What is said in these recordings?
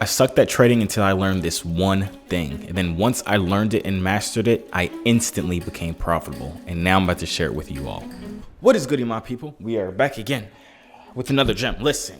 I sucked at trading until I learned this one thing. And then once I learned it and mastered it, I instantly became profitable. And now I'm about to share it with you all. What is goody, my people? We are back again with another gem. Listen,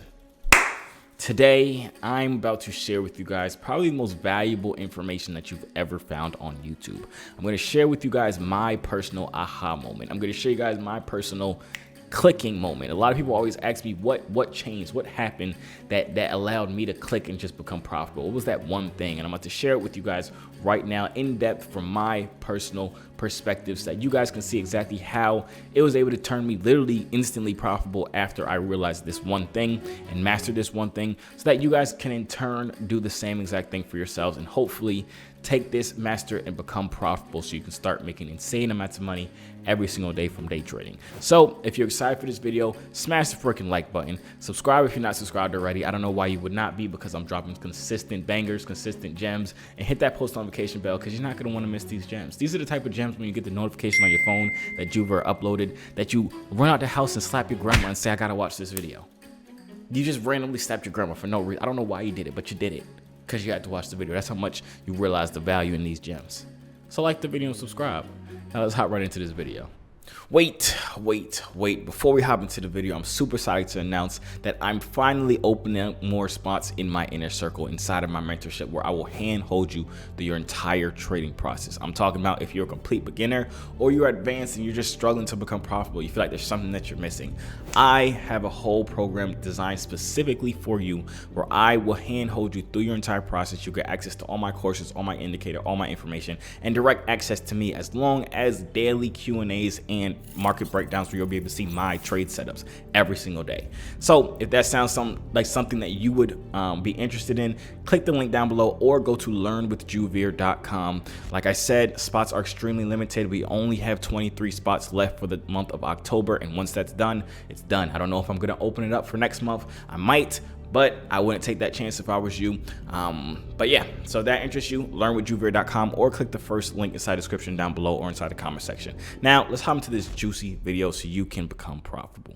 today I'm about to share with you guys probably the most valuable information that you've ever found on YouTube. I'm going to share with you guys my personal aha moment. I'm going to show you guys my personal clicking moment. A lot of people always ask me what changed, what happened that allowed me to click and just become profitable. What was that one thing? And I'm about to share it with you guys right now in depth from my personal perspectives so that you guys can see exactly how it was able to turn me literally instantly profitable after I realized this one thing and mastered this one thing, so that you guys can in turn do the same exact thing for yourselves and hopefully take this, master, and become profitable so you can start making insane amounts of money every single day from day trading. So if you're excited for this video, smash the freaking like button. Subscribe if you're not subscribed already. I don't know why you would not be, because I'm dropping consistent bangers, consistent gems, and hit that post notification bell because you're not going to want to miss these gems. These are the type of gems when you get the notification on your phone that Joovier uploaded, that you run out the house and slap your grandma and say, I got to watch this video. You just randomly slapped your grandma for no reason. I don't know why you did it, but you did it because you had to watch the video. That's how much you realize the value in these gems. So like the video and subscribe. Now let's hop right into this video. Wait. Before we hop into the video, I'm super excited to announce that I'm finally opening up more spots in my inner circle inside of my mentorship, where I will handhold you through your entire trading process. I'm talking about if you're a complete beginner or you're advanced and you're just struggling to become profitable, you feel like there's something that you're missing. I have a whole program designed specifically for you, where I will handhold you through your entire process. You get access to all my courses, all my indicator, all my information, and direct access to me, as long as daily Q&As and market breakdowns, where you'll be able to see my trade setups every single day. So if that sounds like something that you would be interested in, click the link down below or go to learnwithjoovier.com. Like I said, spots are extremely limited. We only have 23 spots left for the month of October, and once that's done, it's done. I don't know if I'm going to open it up for next month. I might, but I wouldn't take that chance if I was you. But yeah, so if that interests you, learnwithjoovier.com, or click the first link inside the description down below or inside the comment section. Now let's hop into this juicy video so you can become profitable.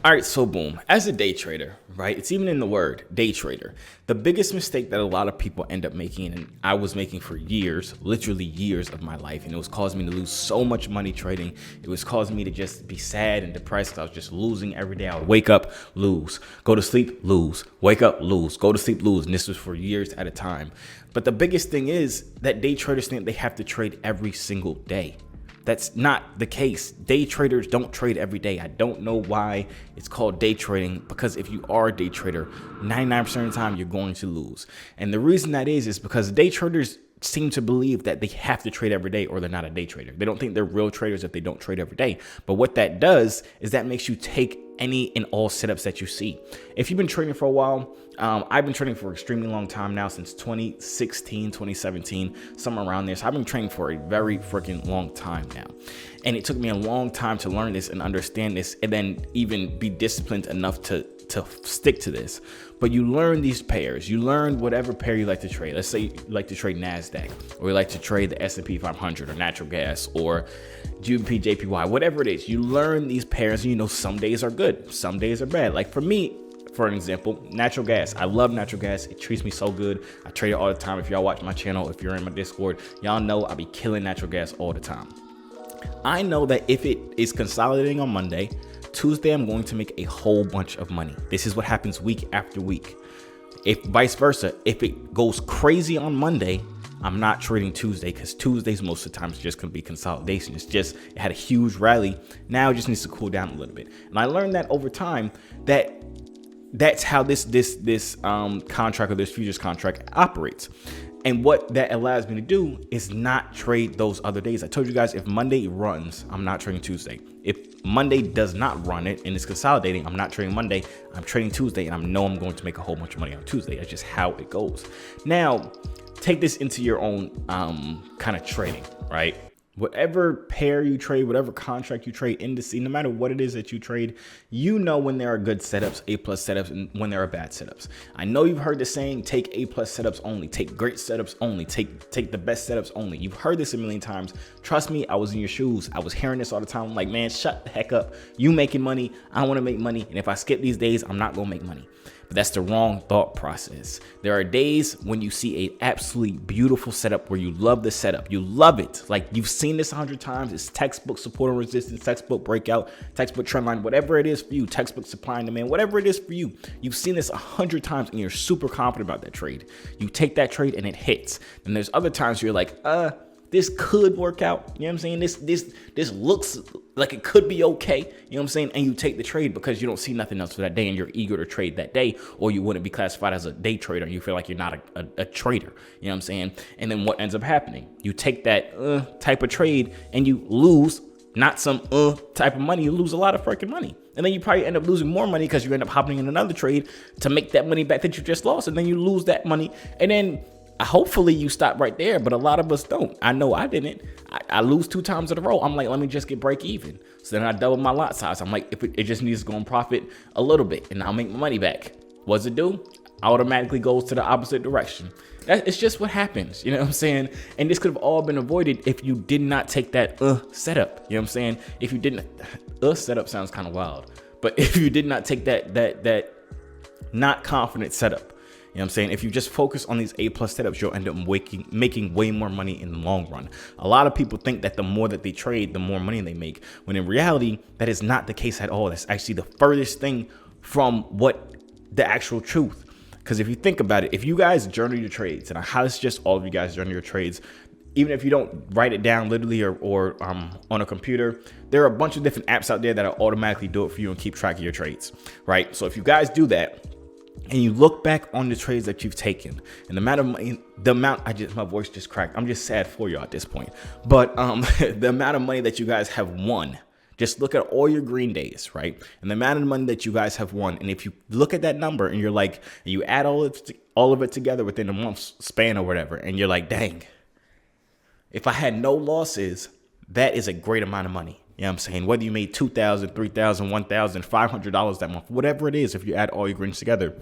All right, so boom, as a day trader, right? It's even in the word, day trader. The biggest mistake that a lot of people end up making, and I was making for years, literally years of my life, and it was causing me to lose so much money trading. It was causing me to just be sad and depressed because I was just losing every day. I would wake up, lose, go to sleep, lose, wake up, lose, go to sleep, lose. And this was for years at a time. But the biggest thing is that day traders think they have to trade every single day. That's not the case. Day traders don't trade every day. I don't know why it's called day trading, because if you are a day trader, 99% of the time you're going to lose. And the reason that is because day traders seem to believe that they have to trade every day or they're not a day trader. They don't think they're real traders if they don't trade every day. But what that does is that makes you take any and all setups that you see. If you've been trading for a while, I've been trading for an extremely long time now, since 2016, 2017, somewhere around there. So I've been trading for a very freaking long time now. And it took me a long time to learn this and understand this, and then even be disciplined enough to stick to this. But you learn these pairs. You learn whatever pair you like to trade. Let's say you like to trade NASDAQ, or you like to trade the S&P 500 or natural gas or GBP, JPY, whatever it is. You learn these pairs, and you know some days are good, some days are bad. Like for me, for an example, natural gas. I love natural gas. It treats me so good. I trade it all the time. If y'all watch my channel, if you're in my Discord, y'all know I be killing natural gas all the time. I know that if it is consolidating on Monday, Tuesday, I'm going to make a whole bunch of money. This is what happens week after week. If vice versa, if it goes crazy on Monday, I'm not trading Tuesday, because Tuesdays most of the time is just going to be consolidation. It's just, it had a huge rally. Now it just needs to cool down a little bit. And I learned that over time, that's how this contract, or this futures contract, operates. And what that allows me to do is not trade those other days. I told you guys, if Monday runs, I'm not trading Tuesday. If Monday does not run it and it's consolidating, I'm not trading Monday. I'm trading Tuesday, and I know I'm going to make a whole bunch of money on Tuesday. That's just how it goes. Now, take this into your own kind of trading, right? Whatever pair you trade, whatever contract you trade, indice, no matter what it is that you trade, you know when there are good setups, A+ setups, and when there are bad setups. I know you've heard the saying, take A+ setups only, take great setups only, take the best setups only. You've heard this a million times. Trust me, I was in your shoes. I was hearing this all the time. I'm like, man, shut the heck up. You making money. I want to make money. And if I skip these days, I'm not going to make money. But that's the wrong thought process. There are days when you see a absolutely beautiful setup where you love the setup. You love it. Like you've seen this 100 times. It's textbook support and resistance, textbook breakout, textbook trend line, whatever it is for you, textbook supply and demand, whatever it is for you. You've seen this 100 times and you're super confident about that trade. You take that trade and it hits. And there's other times you're like, this could work out. You know what I'm saying? This looks like it could be okay. You know what I'm saying? And you take the trade because you don't see nothing else for that day and you're eager to trade that day, or you wouldn't be classified as a day trader and you feel like you're not a trader. You know what I'm saying? And then what ends up happening? You take that type of trade and you lose not some type of money. You lose a lot of freaking money. And then you probably end up losing more money because you end up hopping in another trade to make that money back that you just lost. And then you lose that money. And then hopefully you stop right there, but a lot of us don't. I know I didn't. I lose 2 times in a row. I'm like, let me just get break even. So then I double my lot size. I'm like, if it just needs to go and profit a little bit and I'll make my money back. What's it do? Automatically goes to the opposite direction. It's just what happens. You know what I'm saying? And this could have all been avoided if you did not take that setup. You know what I'm saying? If you didn't, setup sounds kind of wild, but if you did not take that not confident setup, you know what I'm saying? If you just focus on these A+ setups, you'll end up making way more money in the long run. A lot of people think that the more that they trade, the more money they make, when in reality, that is not the case at all. That's actually the furthest thing from what the actual truth. Because if you think about it, if you guys journal your trades, and I highly suggest all of you guys journal your trades, even if you don't write it down literally or on a computer, there are a bunch of different apps out there that will automatically do it for you and keep track of your trades, right? So if you guys do that, and you look back on the trades that you've taken and my voice just cracked. I'm just sad for you at this point. But the amount of money that you guys have won, just look at all your green days, right? And the amount of money that you guys have won. And if you look at that number and you're like, and you add all of it together within a month's span or whatever, and you're like, dang, if I had no losses, that is a great amount of money. You know what I'm saying? Whether you made $2,000, $3,000, $1,000, $500 that month, whatever it is, if you add all your greens together,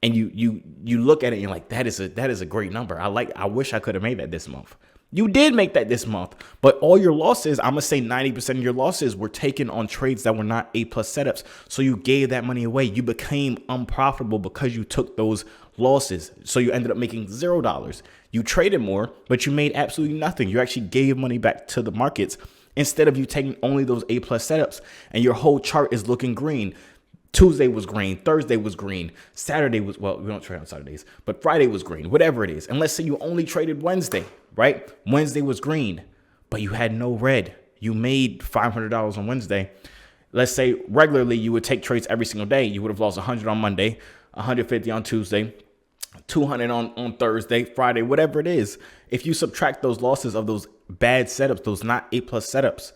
and you look at it and you're like, that is a great number. I wish I could have made that this month. You did make that this month, but all your losses, I'm gonna say 90% of your losses were taken on trades that were not A+ setups. So you gave that money away. You became unprofitable because you took those losses. So you ended up making $0. You traded more, but you made absolutely nothing. You actually gave money back to the markets, instead of you taking only those A+ setups, and your whole chart is looking green. Tuesday was green, Thursday was green, Saturday was, well, we don't trade on Saturdays, but Friday was green, whatever it is. And let's say you only traded Wednesday, right? Wednesday was green, but you had no red. You made $500 on Wednesday. Let's say regularly you would take trades every single day. You would have lost 100 on Monday, 150 on Tuesday, 200 on Thursday, Friday, whatever it is. If you subtract those losses of those bad setups, those not A+ setups,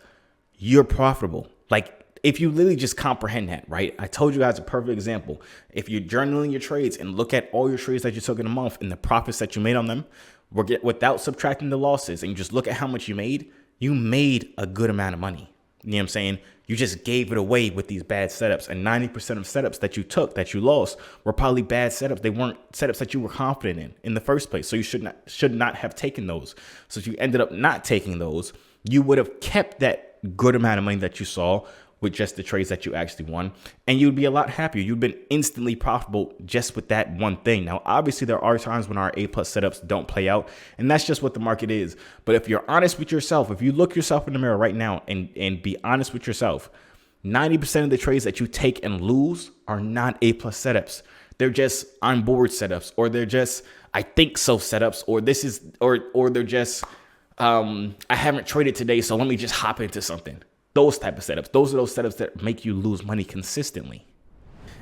you're profitable. Like, if you literally just comprehend that, right? I told you guys a perfect example. If you're journaling your trades and look at all your trades that you took in a month and the profits that you made on them, without subtracting the losses, and you just look at how much you made a good amount of money. You know what I'm saying? You just gave it away with these bad setups, and 90% of setups that you took, that you lost, were probably bad setups. They weren't setups that you were confident in the first place. So you should not have taken those. So if you ended up not taking those, you would have kept that good amount of money that you saw with just the trades that you actually won, and you'd be a lot happier. You've been instantly profitable just with that one thing. Now, obviously, there are times when our A+ setups don't play out, and that's just what the market is. But if you're honest with yourself, if you look yourself in the mirror right now and be honest with yourself, 90% of the trades that you take and lose are not A+ setups. They're just on board setups, or they're just I think so setups, or they're just I haven't traded today, so let me just hop into something. Those type of setups. Those are those setups that make you lose money consistently.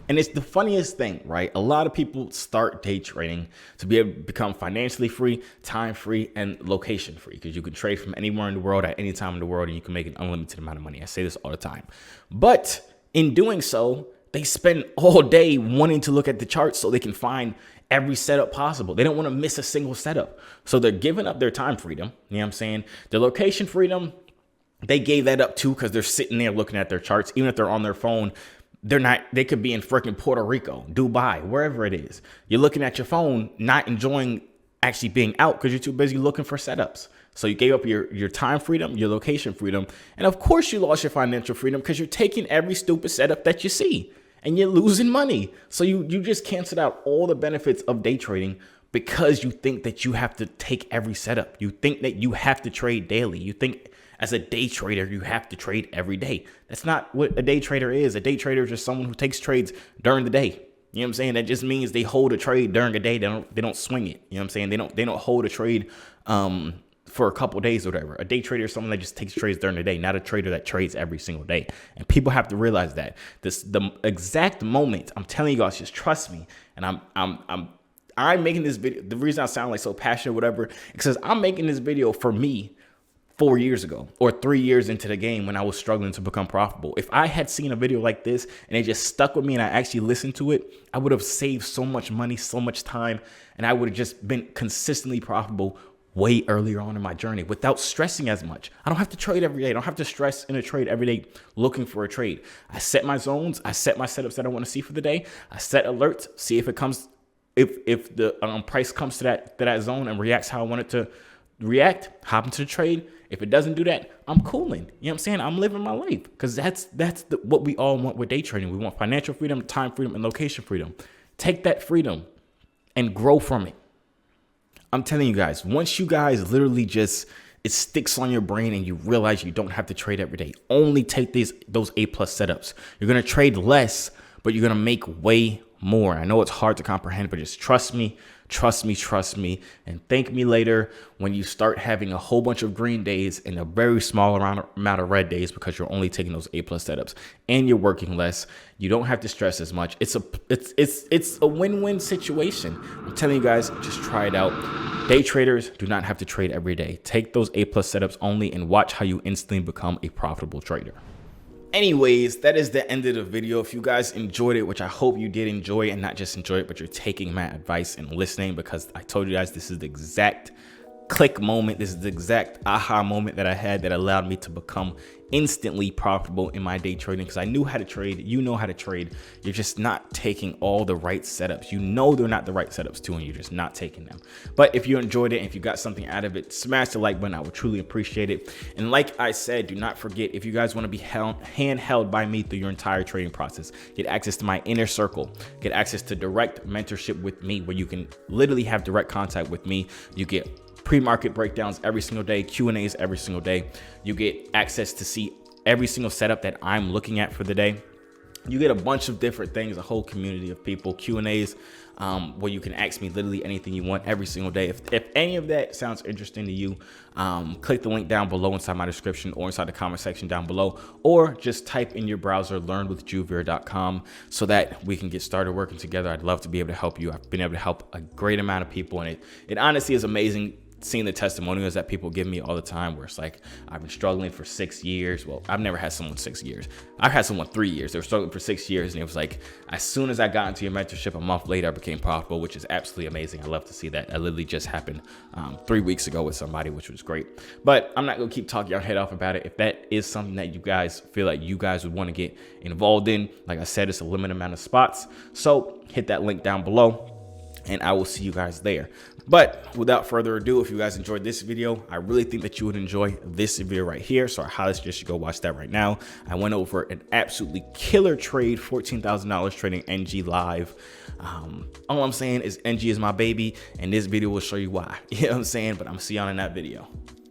And it's the funniest thing, right? A lot of people start day trading to be able to become financially free, time free, and location free, because you can trade from anywhere in the world at any time in the world, and you can make an unlimited amount of money. I say this all the time. But in doing so, they spend all day wanting to look at the charts so they can find every setup possible. They don't want to miss a single setup. So they're giving up their time freedom. You know what I'm saying? Their location freedom, they gave that up too, because they're sitting there looking at their charts. Even if they're on their phone, they could be in freaking Puerto Rico, Dubai, wherever it is. You're looking at your phone, not enjoying actually being out because you're too busy looking for setups. So you gave up your time freedom, your location freedom. And of course you lost your financial freedom because you're taking every stupid setup that you see. and you're losing money. So you just canceled out all the benefits of day trading because you think that you have to take every setup. You think that you have to trade daily. You think as a day trader, you have to trade every day. That's not what a day trader is. A day trader is just someone who takes trades during the day. You know what I'm saying? That just means they hold a trade during a day. They don't swing it. You know what I'm saying? They don't hold a trade for a couple days or whatever. A day trader is someone that just takes trades during the day, not a trader that trades every single day. And people have to realize that the exact moment, I'm telling you guys, just trust me. And I'm making this video. The reason I sound like so passionate, whatever, because I'm making this video for me 4 years ago or 3 years into the game when I was struggling to become profitable. If I had seen a video like this and it just stuck with me and I actually listened to it, I would have saved so much money, so much time, and I would have just been consistently profitable way earlier on in my journey without stressing as much. I don't have to trade every day. I don't have to stress in a trade every day looking for a trade. I set my zones. I set my setups that I want to see for the day. I set alerts, see if it comes, if the price comes to that zone and reacts how I want it to react, hop into the trade. If it doesn't do that, I'm cooling. You know what I'm saying? I'm living my life, because that's what we all want with day trading. We want financial freedom, time freedom, and location freedom. Take that freedom and grow from it. I'm telling you guys, once you guys literally just, it sticks on your brain and you realize you don't have to trade every day. Only take those A+ setups. You're going to trade less, but you're going to make way more. I know it's hard to comprehend, but just trust me, and thank me later when you start having a whole bunch of green days and a very small amount of red days, because you're only taking those A+ setups and you're working less. You don't have to stress as much. It's a win-win situation. I'm telling you guys, just try it out. Day traders do not have to trade every day. Take those A+ setups only and watch how you instantly become a profitable trader. Anyways, that is the end of the video. If you guys enjoyed it, which I hope you did enjoy, and not just enjoy it, but you're taking my advice and listening, because I told you guys this is the exact click moment. This is the exact aha moment that I had that allowed me to become instantly profitable in my day trading, because I knew how to trade. You know how to trade. You're just not taking all the right setups. You know they're not the right setups too, and you're just not taking them. But if you enjoyed it and if you got something out of it, smash the like button. I would truly appreciate it. And like I said, do not forget, if you guys want to be handheld by me through your entire trading process, get access to my inner circle, get access to direct mentorship with me, where you can literally have direct contact with me. You get pre-market breakdowns every single day, Q&As every single day. You get access to see every single setup that I'm looking at for the day. You get a bunch of different things, a whole community of people, Q&As, where you can ask me literally anything you want every single day. If any of that sounds interesting to you, click the link down below inside my description or inside the comment section down below, or just type in your browser learnwithjoovier.com so that we can get started working together. I'd love to be able to help you. I've been able to help a great amount of people, and it honestly is amazing seeing the testimonials that people give me all the time, where it's like, I've been struggling for 6 years. Well, I've never had someone 6 years. I've had someone 3 years. They were struggling for 6 years, and it was like, as soon as I got into your mentorship, a month later, I became profitable, which is absolutely amazing. I love to see that. That literally just happened 3 weeks ago with somebody, which was great. But I'm not gonna keep talking your head off about it. If that is something that you guys feel like you guys would want to get involved in, like I said, it's a limited amount of spots. So hit that link down below, and I will see you guys there. But without further ado, if you guys enjoyed this video, I really think that you would enjoy this video right here. So I highly suggest you go watch that right now. I went over an absolutely killer trade, $14,000 trading NG live. All I'm saying is NG is my baby, and this video will show you why. You know what I'm saying? But I'm see y'all in that video.